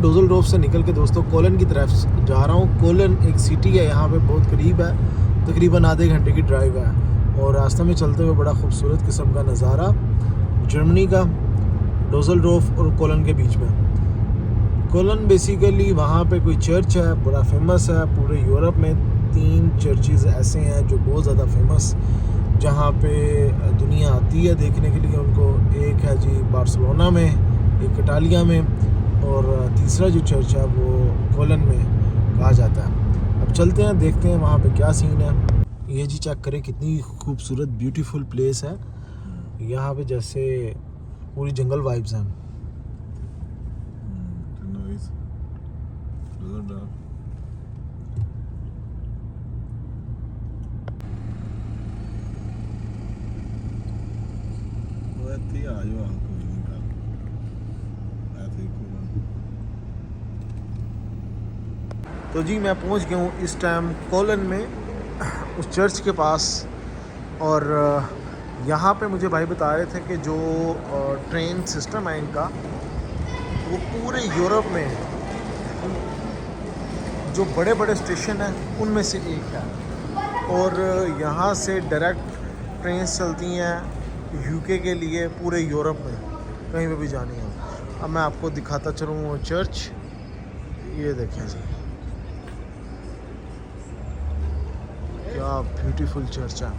मैं डुससेलडोर्फ से निकल के दोस्तों कोलन की तरफ जा रहा हूँ। कोलन एक सिटी है, यहाँ पे बहुत करीब है, तकरीबन आधे घंटे की ड्राइव है। और रास्ते में चलते हुए बड़ा खूबसूरत किस्म का नज़ारा जर्मनी का, डुससेलडोर्फ और कोलन के बीच में। कोलन बेसिकली वहाँ पे कोई चर्च है, बड़ा फेमस है। पूरे यूरोप में 3 चर्चेज़ ऐसे हैं जो बहुत ज़्यादा फेमस, जहाँ पे दुनिया आती है देखने के लिए उनको। एक है जी बार्सिलोना में, एक इटालिया में, और तीसरा जो चर्च है वो कोलन में कहा जाता है। अब चलते हैं, देखते हैं वहाँ पे क्या सीन है। ये जी चेक करें कितनी खूबसूरत ब्यूटीफुल प्लेस है। यहाँ पे जैसे पूरी जंगल वाइब्स हैं। तो जी मैं पहुंच गया हूँ इस टाइम कोलन में, उस चर्च के पास। और यहाँ पे मुझे भाई बता रहे थे कि जो ट्रेन सिस्टम है इनका, वो पूरे यूरोप में जो बड़े बड़े स्टेशन हैं उनमें से एक है। और यहाँ से डायरेक्ट ट्रेन चलती हैं यूके के लिए पूरे यूरोप में कहीं पे भी जानी हो। अब मैं आपको दिखाता चलूँ वो चर्च, ये देखें जी क्या ब्यूटीफुल चर्च है।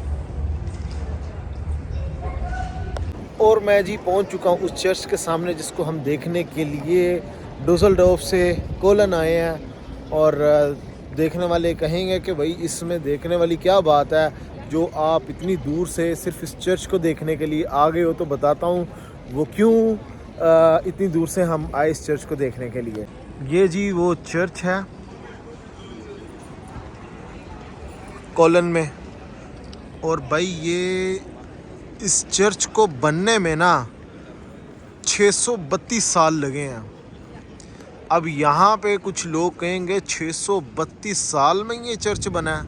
और मैं जी पहुंच चुका हूं उस चर्च के सामने, जिसको हम देखने के लिए डुससेलडोर्फ से कोलन आए हैं। और देखने वाले कहेंगे कि भाई इसमें देखने वाली क्या बात है जो आप इतनी दूर से सिर्फ इस चर्च को देखने के लिए आ गए हो। तो बताता हूं वो क्यों इतनी दूर से हम आए इस चर्च को देखने के लिए। ये जी वो चर्च है कोलन में। और भाई ये इस चर्च को बनने में ना 632 साल लगे हैं। अब यहाँ पे कुछ लोग कहेंगे 632 साल में ये चर्च बना है,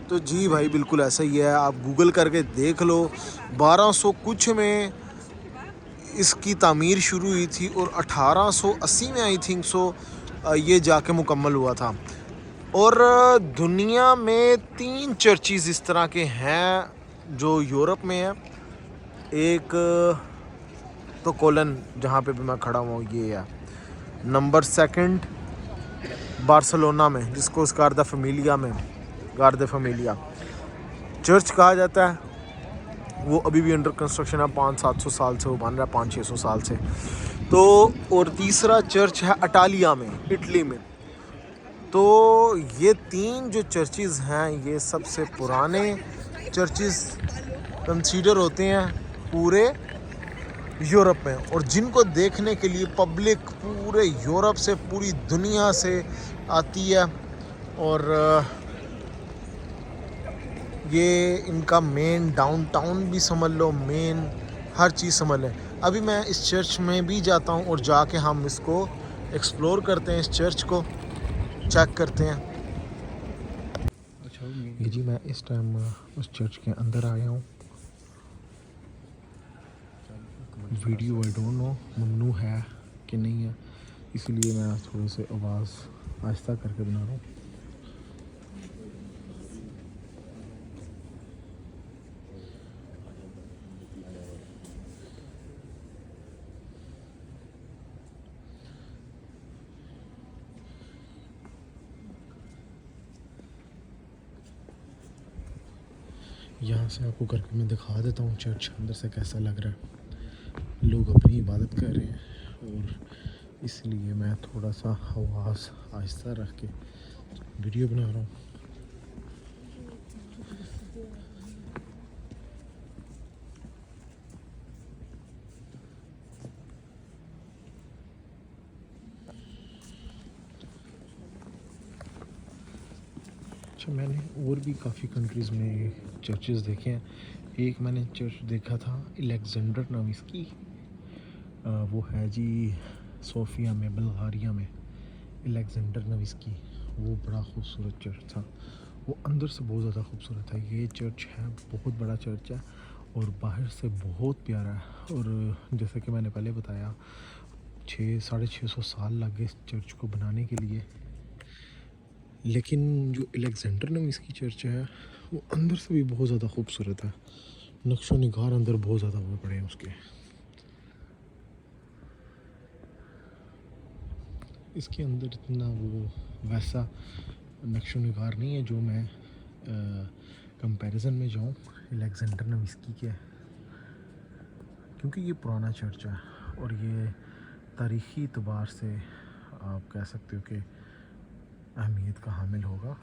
तो जी भाई बिल्कुल ऐसा ही है। आप गूगल करके देख लो, 1200 कुछ में इसकी तामीर शुरू हुई थी और 1880 में आई थिंक सो ये जाके मुकम्मल हुआ था। और दुनिया में 3 चर्चेज़ इस तरह के हैं जो यूरोप में है। एक तो कोलन जहाँ पे भी मैं खड़ा हुआ हूँ ये है, नंबर 2 बार्सिलोना में, जिसको गार्दा फैमिलिया चर्च कहा जाता है। वो अभी भी अंडर कंस्ट्रक्शन है, 500-700 साल से वो बन रहा है, 500-600 साल से। तो और तीसरा चर्च है इटालिया में, इटली में। तो ये 3 जो चर्चेज़ हैं ये सबसे पुराने चर्चेज़ कंसीडर होते हैं पूरे यूरोप में, और जिनको देखने के लिए पब्लिक पूरे यूरोप से, पूरी दुनिया से आती है। और ये इनका मेन डाउनटाउन भी समझ लो, मेन हर चीज़ समझ लें। अभी मैं इस चर्च में भी जाता हूँ और जाके हम इसको एक्सप्लोर करते हैं, इस चर्च को चेक करते हैं। ये जी मैं इस टाइम उस चर्च के अंदर आया हूँ। वीडियो आई डोंट नो ममनू है कि नहीं है, इसलिए मैं थोड़े से आवाज़ आहिस्ता करके बना रहा हूँ। यहाँ से आपको करके मैं दिखा देता हूँ चर्च अंदर से कैसा लग रहा है। लोग अपनी इबादत कर रहे हैं और इसलिए मैं थोड़ा सा आवाज़ आहिस्ता रख के वीडियो बना रहा हूँ। अच्छा, मैंने और भी काफ़ी कंट्रीज़ में चर्चेस देखे हैं। एक मैंने चर्च देखा था अलेक्जेंडर नविस्की, वो है जी सोफिया में, बुल्गारिया में। अलेक्जेंडर नविस्की, वो बड़ा खूबसूरत चर्च था, वो अंदर से बहुत ज़्यादा खूबसूरत है। ये चर्च है, बहुत बड़ा चर्च है और बाहर से बहुत प्यारा है। और जैसे कि मैंने पहले बताया, 600-650 साल लग गए इस चर्च को बनाने के लिए। लेकिन जो अलेक्जेंडर नवीस की चर्च है वो अंदर से भी बहुत ज़्यादा खूबसूरत है। नक्शो निगार अंदर बहुत ज़्यादा हुए पड़े हैं उसके। इसके अंदर इतना वो वैसा नक्शो निगार नहीं है जो मैं कंपैरिजन में जाऊँ अलेक्जेंडर नविस्की के, क्योंकि ये पुराना चर्च है और ये तारीख़ी एतबार से आप कह सकते हो कि अहमियत का हामिल होगा।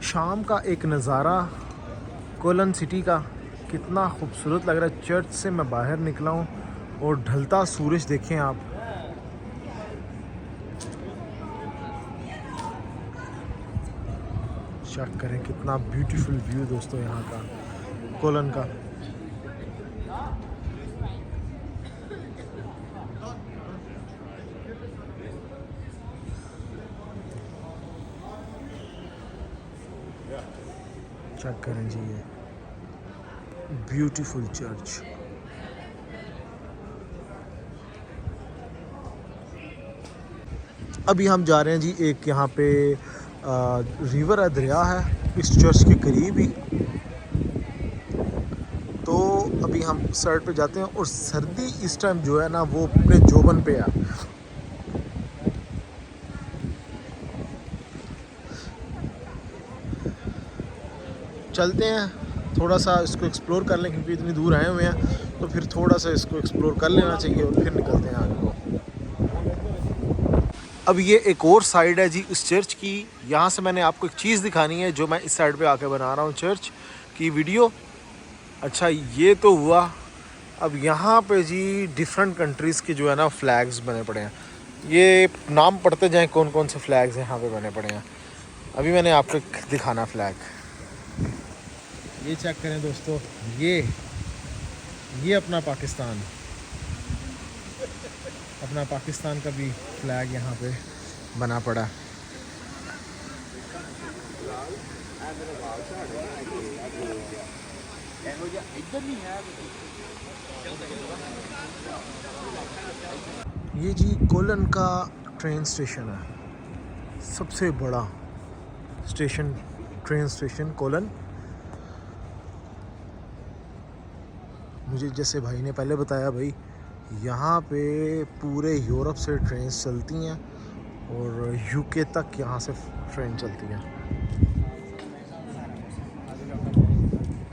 शाम का एक नज़ारा कोलन सिटी का कितना खूबसूरत लग रहा है। चर्च से मैं बाहर निकला हूँ और ढलता सूरज देखें आप। चेक करें कितना ब्यूटीफुल व्यू दोस्तों यहाँ का कोलन का। चेक करें जी ये ब्यूटीफुल चर्च। अभी हम जा रहे हैं जी एक यहाँ पे रिवर है, दरिया है इस चर्च के करीब ही। तो अभी हम साइड पे जाते हैं और सर्दी इस टाइम जो है ना वो अपने जोबन पे है। चलते हैं थोड़ा सा इसको एक्सप्लोर कर लें, क्योंकि इतनी दूर आए हुए हैं तो फिर थोड़ा सा इसको एक्सप्लोर कर लेना चाहिए और फिर निकलते हैं आगे को। अब ये एक और साइड है जी इस चर्च की। यहाँ से मैंने आपको एक चीज़ दिखानी है जो मैं इस साइड पे आके बना रहा हूँ चर्च की वीडियो। अच्छा ये तो हुआ। अब यहाँ पे जी डिफरेंट कंट्रीज़ के जो है ना फ्लैग्स बने पड़े हैं। ये नाम पढ़ते जाएं कौन कौन से फ्लैग्स यहाँ पे बने पड़े हैं। अभी मैंने आपको दिखाना फ्लैग, ये चेक करें दोस्तों। ये अपना पाकिस्तान का भी फ्लैग यहाँ पे बना पड़ा। ये जी कोलन का ट्रेन स्टेशन है, सबसे बड़ा स्टेशन, ट्रेन स्टेशन कोलन। मुझे जैसे भाई ने पहले बताया भाई यहाँ पे पूरे यूरोप से ट्रेन चलती हैं और यूके तक यहाँ से ट्रेन चलती हैं।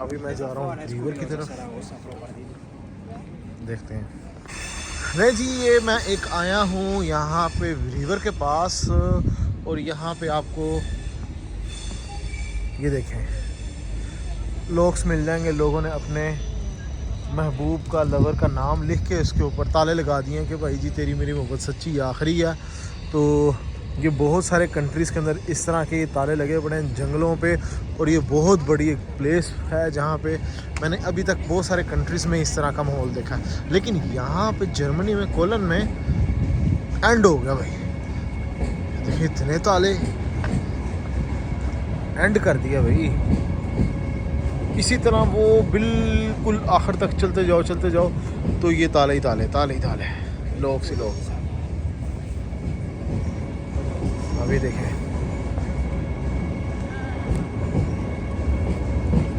अभी मैं जा रहा हूँ रिवर की तरफ, देखते हैं। नहीं जी ये मैं एक आया हूँ यहाँ पे रिवर के पास और यहाँ पे आपको ये देखें लॉक्स मिल जाएंगे। लोगों ने अपने महबूब का, लवर का नाम लिख के इसके ऊपर ताले लगा दिए हैं कि भाई जी तेरी मेरी मोहब्बत सच्ची आखिरी है। तो ये बहुत सारे कंट्रीज़ के अंदर इस तरह के ताले लगे पड़े हैं जंगलों पे और ये बहुत बड़ी एक प्लेस है जहाँ पे मैंने अभी तक बहुत सारे कंट्रीज़ में इस तरह का माहौल देखा है। लेकिन यहाँ पे जर्मनी में कोलन में एंड हो गया भाई। देखिए इतने ताले एंड कर दिया भाई। इसी तरह वो बिल्कुल आखिर तक चलते जाओ तो ये ताले ही ताले लोग से लोग। अभी देखें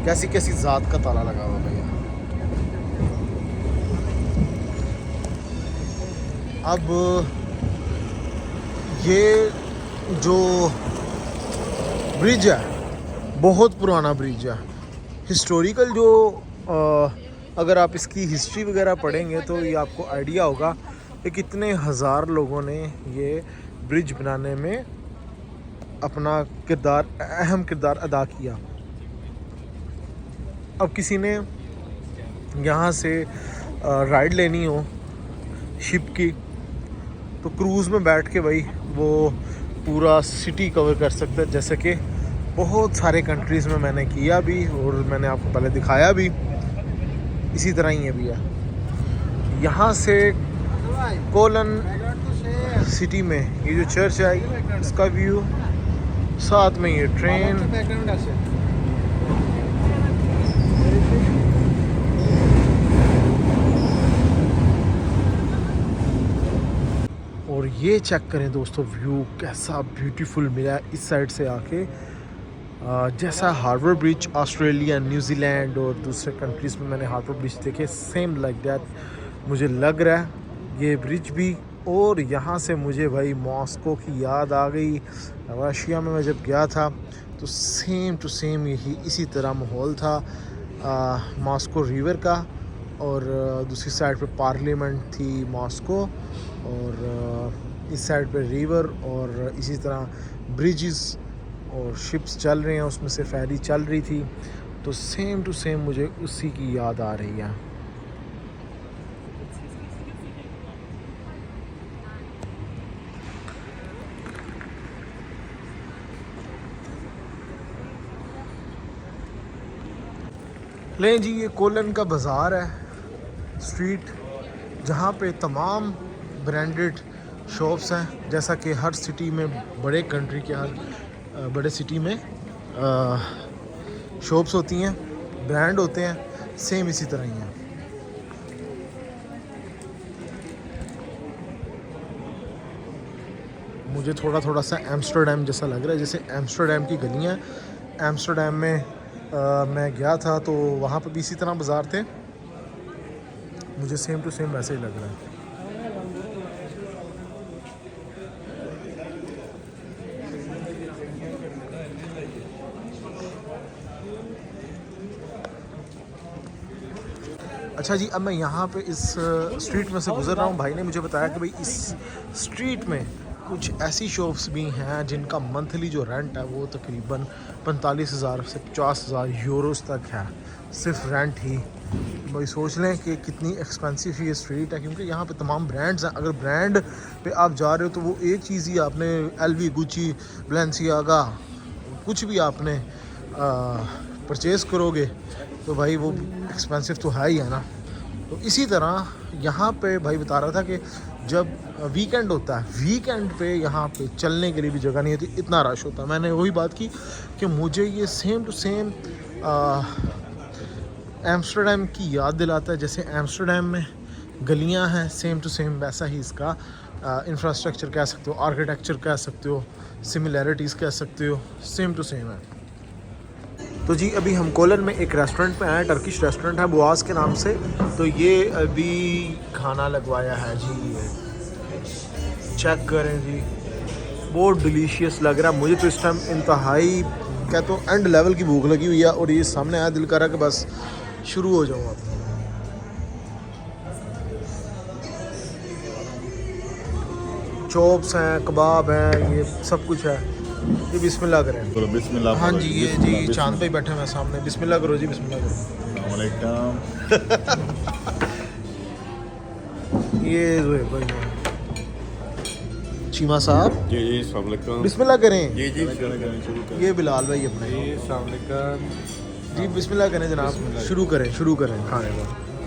कैसी कैसी जात का ताला लगा हुआ भैया। अब ये जो ब्रिज है बहुत पुराना ब्रिज है, हिस्टोरिकल जो अगर आप इसकी हिस्ट्री वगैरह पढ़ेंगे तो ये आपको आइडिया होगा कि कितने हज़ार लोगों ने ये ब्रिज बनाने में अपना अहम किरदार अदा किया। अब किसी ने यहाँ से राइड लेनी हो शिप की तो क्रूज़ में बैठ के भाई वो पूरा सिटी कवर कर सकता है। जैसे कि बहुत सारे कंट्रीज़ में मैंने किया भी और मैंने आपको पहले दिखाया भी, इसी तरह ही ये भी है। यहाँ से कोलन सिटी में ये जो चर्च है इसका व्यू, साथ में ये ट्रेन, और ये चेक करें दोस्तों व्यू कैसा ब्यूटीफुल मिला है इस साइड से आके। जैसा हार्बर ब्रिज ऑस्ट्रेलिया, न्यूजीलैंड और दूसरे कंट्रीज़ में मैंने हार्बर ब्रिज देखे, सेम लाइक दैट मुझे लग रहा है ये ब्रिज भी। और यहाँ से मुझे भाई मॉस्को की याद आ गई। रशिया में मैं जब गया था तो सेम टू सेम यही इसी तरह माहौल था मॉस्को रिवर का, और दूसरी साइड पे पार्लियामेंट थी मॉस्को, और इस साइड पे रिवर, और इसी तरह ब्रिजेस और शिप्स चल रहे हैं, उसमें से फेरी चल रही थी। तो सेम टू सेम मुझे उसी की याद आ रही है। लें जी, ये कोलन का बाज़ार है, स्ट्रीट, जहाँ पे तमाम ब्रांडेड शॉप्स हैं। जैसा कि हर सिटी में, बड़े कंट्री के हर बड़े सिटी में शॉप्स होती हैं, ब्रांड होते हैं, सेम इसी तरह ही हैं। मुझे थोड़ा थोड़ा सा एम्स्टर्डम जैसा लग रहा है, जैसे एम्स्टर्डम की गलियाँ। एम्स्टर्डम में मैं गया था तो वहाँ पर भी इसी तरह बाज़ार थे, मुझे सेम टू सेम वैसे ही लग रहा है। अच्छा जी, अब मैं यहाँ पे इस स्ट्रीट में से गुज़र रहा हूँ। भाई ने मुझे बताया कि भाई इस स्ट्रीट में कुछ ऐसी शॉप्स भी हैं जिनका मंथली जो रेंट है वो तकरीबन 45,000 से 50,000 यूरोस तक है, सिर्फ रेंट ही। भाई सोच लें कि कितनी एक्सपेंसिव ये स्ट्रीट है, क्योंकि यहाँ पे तमाम ब्रांड्स हैं। अगर ब्रांड पे आप जा रहे हो तो वो एक चीज़ ही आपने LV, गुची, बैलेंसियागा, कुछ भी आपने परचेज़ करोगे तो भाई वो एक्सपेंसिव तो है ही है ना। तो इसी तरह यहाँ पे भाई बता रहा था कि जब वीकेंड होता है, वीकेंड पे यहाँ पे चलने के लिए भी जगह नहीं होती, इतना रश होता है। मैंने वही बात की कि मुझे ये सेम टू सेम एम्स्टर्डम की याद दिलाता है। जैसे एम्स्टर्डम में गलियाँ हैं, सेम टू सेम वैसा ही इसका इंफ्रास्ट्रक्चर कह सकते हो, आर्किटेक्चर कह सकते हो, सिमिलैरिटीज़ कह सकते हो, सेम टू सेम है। तो जी अभी हम कोलन में एक रेस्टोरेंट पे आए, टर्किश रेस्टोरेंट है बुआस के नाम से। तो ये अभी खाना लगवाया है जी, चेक करें जी, बहुत डिलीशियस लग रहा है। मुझे तो इस टाइम इंतहाई क्या तो एंड लेवल की भूख लगी हुई है, और ये सामने आया, दिल कर रहा कि बस शुरू हो जाऊँ अब। चॉप्स हैं, कबाब हैं, ये सब कुछ है। ये बिस्मिल्लाह करें। बोलो बिस्मिल्लाह। हाँ जी, ये जी चांद पे ही बैठे हैं सामने। बिस्मिल्लाह करो जी, बिस्मिल्लाह करो। ये जो है भाई चीमा साहब, जी अस्सलाम वालेकुम। बिस्मिल्लाह करें। जी शुरू ये बिलाल भाई अपने जी अस्सलाम वालेकुम। जी, बिस्मिल्लाह करें जनाब, शुरू करें खाने को।